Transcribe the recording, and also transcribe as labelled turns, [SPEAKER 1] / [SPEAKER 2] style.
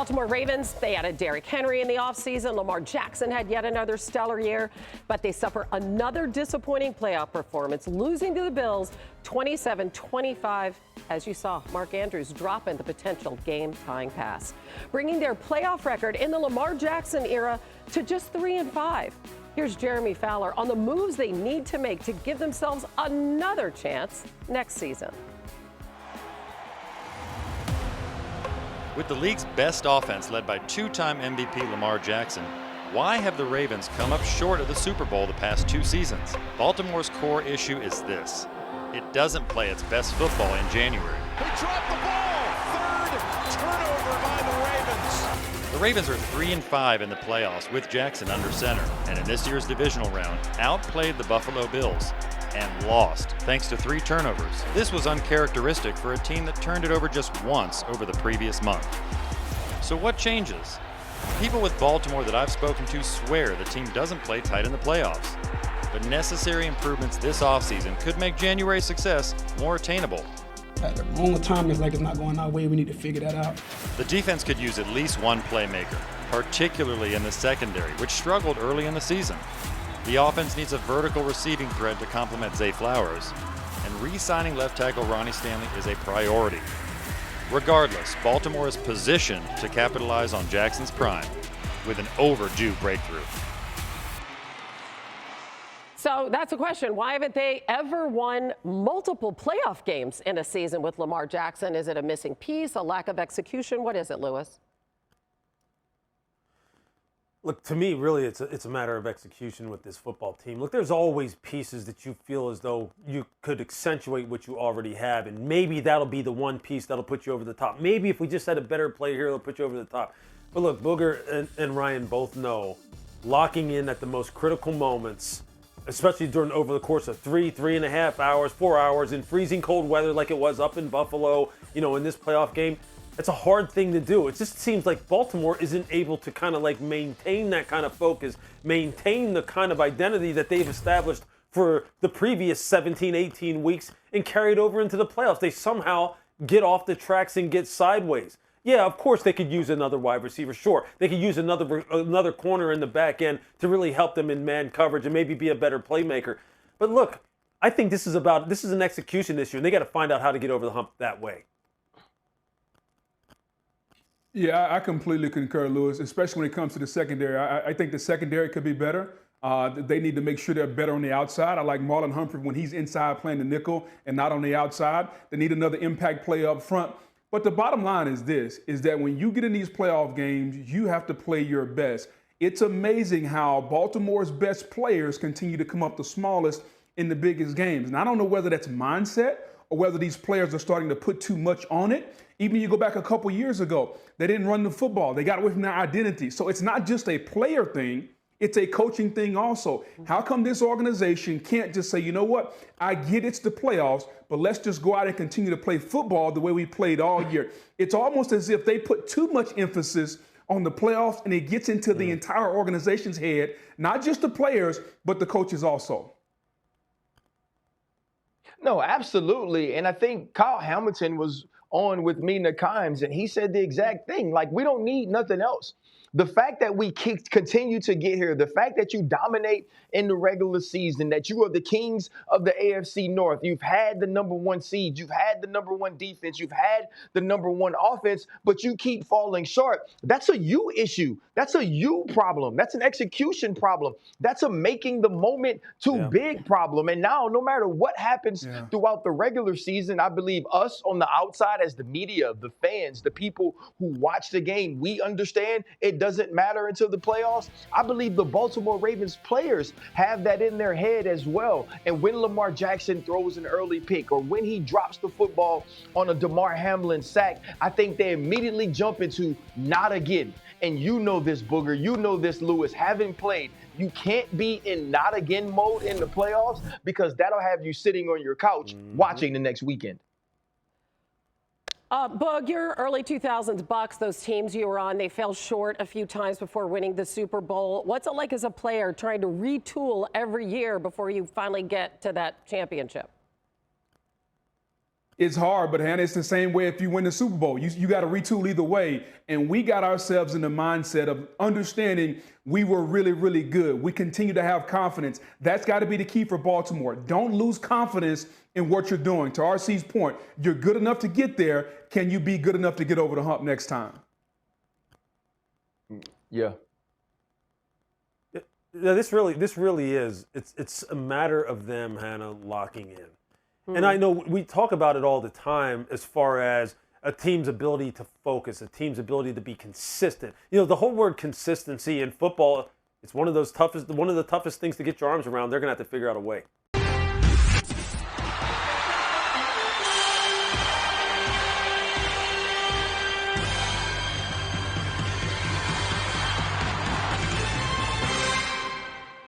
[SPEAKER 1] Baltimore Ravens, they added Derrick Henry in the offseason. Lamar Jackson had yet another stellar year, but they suffer another disappointing playoff performance, losing to the Bills 27-25. As you saw, Mark Andrews dropping the potential game-tying pass, bringing their playoff record in the Lamar Jackson era to just 3-5. Here's Jeremy Fowler on the moves they need to make to give themselves another chance next season.
[SPEAKER 2] With the league's best offense led by two-time MVP Lamar Jackson, why have the Ravens come up short of the Super Bowl the past 2 seasons? Baltimore's core issue is this: it doesn't play its best football in January.
[SPEAKER 3] He dropped the ball. Third turnover by the Ravens.
[SPEAKER 2] The Ravens are 3-5 in the playoffs with Jackson under center, and in this year's divisional round, outplayed the Buffalo Bills and lost thanks to 3 turnovers. This was uncharacteristic for a team that turned it over just once over the previous month. So what changes? People with Baltimore that I've spoken to swear the team doesn't play tight in the playoffs. But necessary improvements this offseason could make January's success more attainable.
[SPEAKER 4] At the moment time, it's like it's not going our way. We need to figure that out.
[SPEAKER 2] The defense could use at least one playmaker, particularly in the secondary, which struggled early in the season. The offense needs a vertical receiving threat to complement Zay Flowers, and re-signing left tackle Ronnie Stanley is a priority. Regardless, Baltimore is positioned to capitalize on Jackson's prime with an overdue breakthrough.
[SPEAKER 1] So that's a question. Why haven't they ever won multiple playoff games in a season with Lamar Jackson? Is it a missing piece, a lack of execution? What is it, Lewis?
[SPEAKER 5] Look, to me, really, it's a matter of execution with this football team. Look, there's always pieces that you feel as though you could accentuate what you already have, and maybe that'll be the one piece that'll put you over the top. Maybe if we just had a better player here, it'll put you over the top. But look, Booger and Ryan both know locking in at the most critical moments, especially over the course of 3.5 hours, 4 hours in freezing cold weather like it was up in Buffalo, in this playoff game, it's a hard thing to do. It just seems like Baltimore isn't able to kind of like maintain that kind of focus, maintain the kind of identity that they've established for the previous 17, 18 weeks and carry it over into the playoffs. They somehow get off the tracks and get sideways. Yeah, of course they could use another wide receiver. Sure, they could use another corner in the back end to really help them in man coverage and maybe be a better playmaker. But look, I think this is an execution issue, and they got to find out how to get over the hump that way.
[SPEAKER 6] Yeah, I completely concur, Lewis, especially when it comes to the secondary. I think the secondary could be better. They need to make sure they're better on the outside. I like Marlon Humphrey when he's inside playing the nickel and not on the outside. They need another impact play up front. But the bottom line is this, is that when you get in these playoff games, you have to play your best. It's amazing how Baltimore's best players continue to come up the smallest in the biggest games. And I don't know whether that's mindset or whether these players are starting to put too much on it. Even you go back a couple years ago, they didn't run the football. They got away from their identity. So it's not just a player thing, it's a coaching thing also. How come this organization can't just say, you know what, I get it's the playoffs, but let's just go out and continue to play football the way we played all year. It's almost as if they put too much emphasis on the playoffs and it gets into the entire organization's head, not just the players, but the coaches also.
[SPEAKER 7] No, absolutely. And I think Kyle Hamilton was on with me Kimes, and he said the exact thing. Like, we don't need nothing else. The fact that we continue to get here, the fact that you dominate in the regular season, that you are the kings of the AFC North, you've had the #1 seed, you've had the #1 defense, you've had the #1 offense, but you keep falling short. That's a you issue. That's a you problem. That's an execution problem. That's a making the moment too big problem. And now, no matter what happens throughout the regular season, I believe us on the outside as the media, the fans, the people who watch the game, we understand it doesn't matter until the playoffs. I believe the Baltimore Ravens players have that in their head as well. And when Lamar Jackson throws an early pick or when he drops the football on a DeMar Hamlin sack, I think they immediately jump into not again. And you know this, Booger. You know this, Lewis. Having played, you can't be in not again mode in the playoffs because that'll have you sitting on your couch watching the next weekend.
[SPEAKER 1] Boog, your early 2000s Bucks, those teams you were on, they fell short a few times before winning the Super Bowl. What's it like as a player trying to retool every year before you finally get to that championship?
[SPEAKER 6] It's hard, but Hannah, it's the same way if you win the Super Bowl. You got to retool either way. And we got ourselves in the mindset of understanding we were really, really good. We continue to have confidence. That's got to be the key for Baltimore. Don't lose confidence in what you're doing. To RC's point, you're good enough to get there. Can you be good enough to get over the hump next time?
[SPEAKER 7] Yeah.
[SPEAKER 5] Yeah, this really is. It's a matter of them, Hannah, locking in. And I know we talk about it all the time as far as a team's ability to focus, a team's ability to be consistent. You know, the whole word consistency in football, it's one of the toughest things to get your arms around. They're going to have to figure out a way.